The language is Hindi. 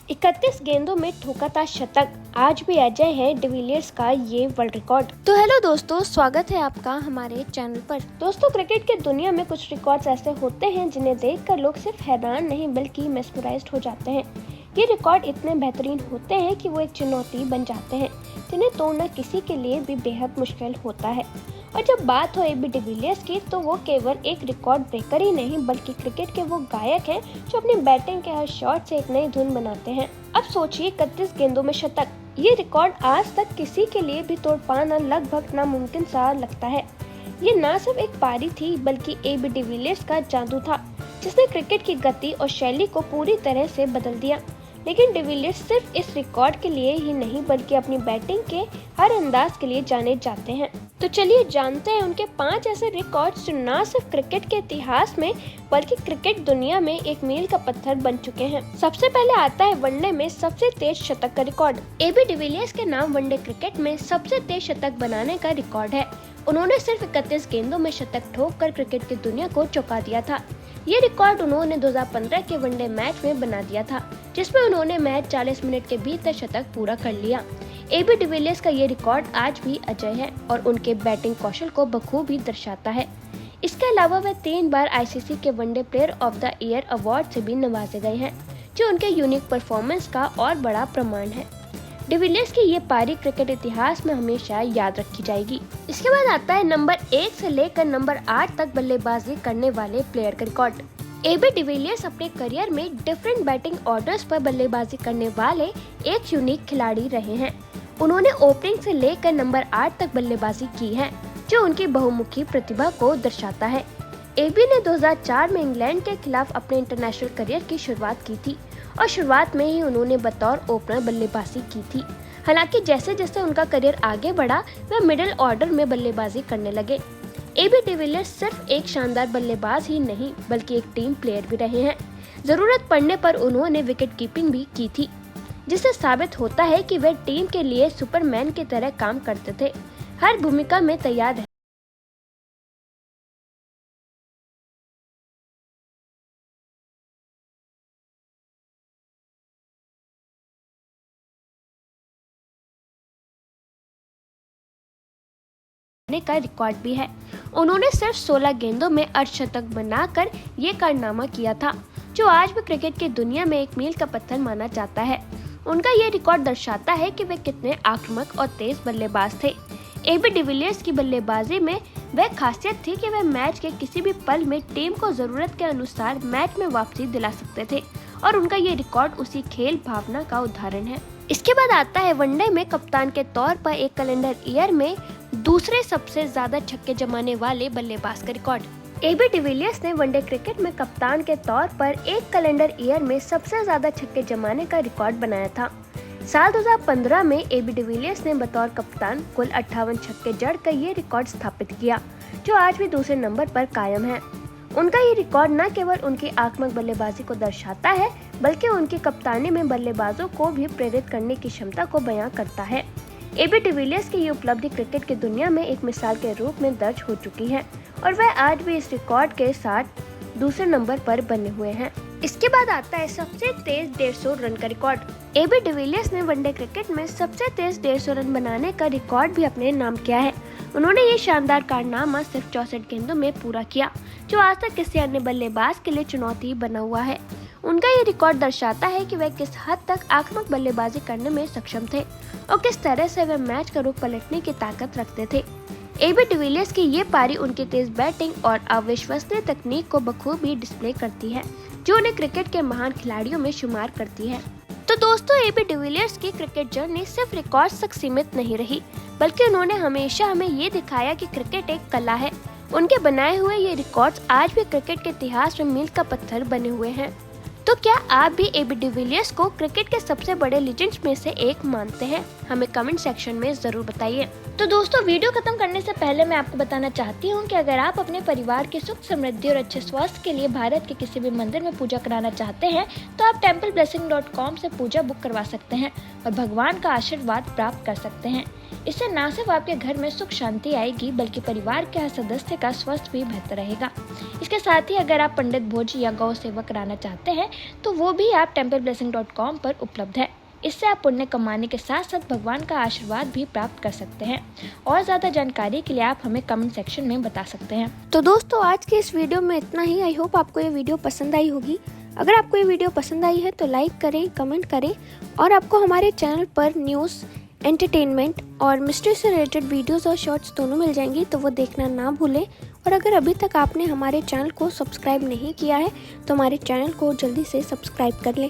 31 गेंदों में ठोका था शतक। आज भी अजय है डिविलियर्स का ये वर्ल्ड रिकॉर्ड। तो हेलो दोस्तों, स्वागत है आपका हमारे चैनल पर। दोस्तों, क्रिकेट की दुनिया में कुछ रिकॉर्ड्स ऐसे होते हैं जिन्हें देखकर लोग सिर्फ हैरान नहीं बल्कि मेस्मराइज्ड हो जाते हैं। ये रिकॉर्ड इतने बेहतरीन होते हैं कि वो एक चुनौती बन जाते हैं जिन्हें तोड़ना किसी के लिए भी बेहद मुश्किल होता है। और जब बात हो एबी डिविलियर्स की, तो वो केवल एक रिकॉर्ड ब्रेकर ही नहीं बल्कि क्रिकेट के वो गायक हैं जो अपनी बैटिंग के हर शॉट से एक नई धुन बनाते हैं। अब सोचिए, 31 गेंदों में शतक, ये रिकॉर्ड आज तक किसी के लिए भी तोड़ पाना लगभग नामुमकिन सा लगता है। ये ना सिर्फ एक पारी थी बल्कि एबी डिविलियर्स का जादू था जिसने क्रिकेट की गति और शैली को पूरी तरह से बदल दिया। लेकिन डिविलियर्स सिर्फ इस रिकॉर्ड के लिए ही नहीं बल्कि अपनी बैटिंग के हर अंदाज के लिए जाने जाते हैं। तो चलिए जानते हैं उनके 5 ऐसे रिकॉर्ड्स जो ना सिर्फ क्रिकेट के इतिहास में बल्कि क्रिकेट दुनिया में एक मील का पत्थर बन चुके हैं। सबसे पहले आता है वनडे में सबसे तेज शतक का रिकॉर्ड। एबी डिविलियर्स के नाम वनडे क्रिकेट में सबसे तेज शतक बनाने का रिकॉर्ड है। उन्होंने सिर्फ 31 गेंदों में शतक ठोककर क्रिकेट की दुनिया को चौंका दिया था। ये रिकॉर्ड उन्होंने 2015 के वनडे मैच में बना दिया था, जिसमें उन्होंने मैच 40 मिनट के भीतर शतक पूरा कर लिया। एबी डिविलियर्स का ये रिकॉर्ड आज भी अजय है और उनके बैटिंग कौशल को बखूबी दर्शाता है। इसके अलावा वे 3 बार आईसीसी के one day player of the year award से भी नवाजे गए हैं, जो उनके यूनिक परफॉर्मेंस का और बड़ा प्रमाण है। डिविलियर्स की ये पारी क्रिकेट इतिहास में हमेशा याद रखी जाएगी। इसके बाद आता है नंबर 1 से लेकर नंबर 8 तक बल्लेबाजी करने वाले प्लेयर का रिकॉर्ड। एबी डिविलियर्स अपने करियर में डिफरेंट बैटिंग ऑर्डर्स पर बल्लेबाजी करने वाले एक यूनिक खिलाड़ी रहे हैं। उन्होंने ओपनिंग से लेकर नंबर 8 तक बल्लेबाजी की है, जो उनकी बहुमुखी प्रतिभा को दर्शाता है। एबी ने 2004 में इंग्लैंड के खिलाफ अपने इंटरनेशनल करियर की शुरुआत की थी और शुरुआत में ही उन्होंने बतौर ओपनर बल्लेबाजी की थी। हालांकि जैसे जैसे उनका करियर आगे बढ़ा, वह मिडिल ऑर्डर में बल्लेबाजी करने लगे। एबी डिविलियर्स सिर्फ एक शानदार बल्लेबाज ही नहीं बल्कि एक टीम प्लेयर भी रहे हैं। जरूरत पड़ने पर उन्होंने विकेट कीपिंग भी की थी, जिससे साबित होता है कि वे टीम के लिए सुपरमैन की तरह काम करते थे, हर भूमिका में तैयार का रिकॉर्ड भी है। उन्होंने सिर्फ 16 गेंदों में अर्धशतक बनाकर ये कारनामा किया था, जो आज भी क्रिकेट की दुनिया में एक मील का पत्थर माना जाता है। उनका ये रिकॉर्ड दर्शाता है कि वे कितने आक्रामक और तेज बल्लेबाज थे। एबी डिविलियर्स की बल्लेबाजी में वह खासियत थी कि वे मैच के किसी भी पल में टीम को जरूरत के अनुसार मैच में वापसी दिला सकते थे और उनका ये रिकॉर्ड उसी खेल भावना का उदाहरण है। इसके बाद आता है वनडे में कप्तान के तौर पर एक कैलेंडर ईयर में दूसरे सबसे ज्यादा छक्के जमाने वाले बल्लेबाज का रिकॉर्ड। एबी डिविलियर्स ने वनडे क्रिकेट में कप्तान के तौर पर एक कैलेंडर ईयर में सबसे ज्यादा छक्के जमाने का रिकॉर्ड बनाया था। साल 2015 में एबी डिविलियर्स ने बतौर कप्तान कुल 58 छक्के जड़कर ये रिकॉर्ड स्थापित किया, जो आज भी दूसरे नंबर पर कायम है। उनका ये रिकॉर्ड न केवल उनकी आक्रामक बल्लेबाजी को दर्शाता है बल्कि उनकी कप्तानी में बल्लेबाजों को भी प्रेरित करने की क्षमता को बयां करता है। एबी डिविलियर्स की ये उपलब्धि क्रिकेट की दुनिया में एक मिसाल के रूप में दर्ज हो चुकी है और वह आज भी इस रिकॉर्ड के साथ दूसरे नंबर पर बने हुए हैं। इसके बाद आता है सबसे तेज 150 रन का रिकॉर्ड। एबी डिविलियर्स ने वनडे क्रिकेट में सबसे तेज 150 रन बनाने का रिकॉर्ड भी अपने नाम किया है। उन्होंने ये शानदार कारनामा सिर्फ 64 गेंदों में पूरा किया, जो आज तक किसी अन्य बल्लेबाज के लिए चुनौती बना हुआ है। उनका ये रिकॉर्ड दर्शाता है कि वे किस हद तक आक्रामक बल्लेबाजी करने में सक्षम थे और किस तरह से वे मैच का रुख पलटने की ताकत रखते थे। एबी डिविलियर्स की ये पारी उनकी तेज बैटिंग और अविश्वसनीय तकनीक को बखूबी डिस्प्ले करती है, जो उन्हें क्रिकेट के महान खिलाड़ियों में शुमार करती है। तो दोस्तों, एबी डिविलियर्स की क्रिकेट जर्नी सिर्फ रिकॉर्ड तक सीमित नहीं रही बल्कि उन्होंने हमेशा हमें ये दिखाया कि क्रिकेट एक कला है। उनके बनाए हुए ये रिकॉर्ड्स आज भी क्रिकेट के इतिहास में मील का पत्थर बने हुए हैं। तो क्या आप भी एबी डिविलियर्स को क्रिकेट के सबसे बड़े लीजेंड्स में से एक मानते हैं? हमें कमेंट सेक्शन में जरूर बताइए। तो दोस्तों, वीडियो खत्म करने से पहले मैं आपको बताना चाहती हूँ कि अगर आप अपने परिवार की सुख समृद्धि और अच्छे स्वास्थ्य के लिए भारत के किसी भी मंदिर में पूजा कराना चाहते हैं तो आप templeblessing.com से पूजा बुक करवा सकते हैं और भगवान का आशीर्वाद प्राप्त कर सकते हैं। इससे न सिर्फ आपके घर में सुख शांति आएगी बल्कि परिवार के हर सदस्य का स्वास्थ्य भी बेहतर रहेगा। इसके साथ ही अगर आप पंडित भोज या गौ सेवा कराना चाहते हैं तो वो भी आप templeblessing.com पर उपलब्ध है। इससे आप पुण्य कमाने के साथ साथ भगवान का आशीर्वाद भी प्राप्त कर सकते हैं। और ज़्यादा जानकारी के लिए आप हमें कमेंट सेक्शन में बता सकते हैं। तो दोस्तों आज के इस वीडियो में इतना ही। आई होप आपको ये वीडियो पसंद आई होगी। अगर आपको ये वीडियो पसंद आई है तो लाइक करें, कमेंट करें और आपको हमारे चैनल पर न्यूज़, एंटरटेनमेंट और मिस्ट्री से रिलेटेड वीडियोस और शॉर्ट्स दोनों मिल जाएंगी, तो वो देखना ना भूलें। और अगर अभी तक आपने हमारे चैनल को सब्सक्राइब नहीं किया है तो हमारे चैनल को जल्दी से सब्सक्राइब कर लें।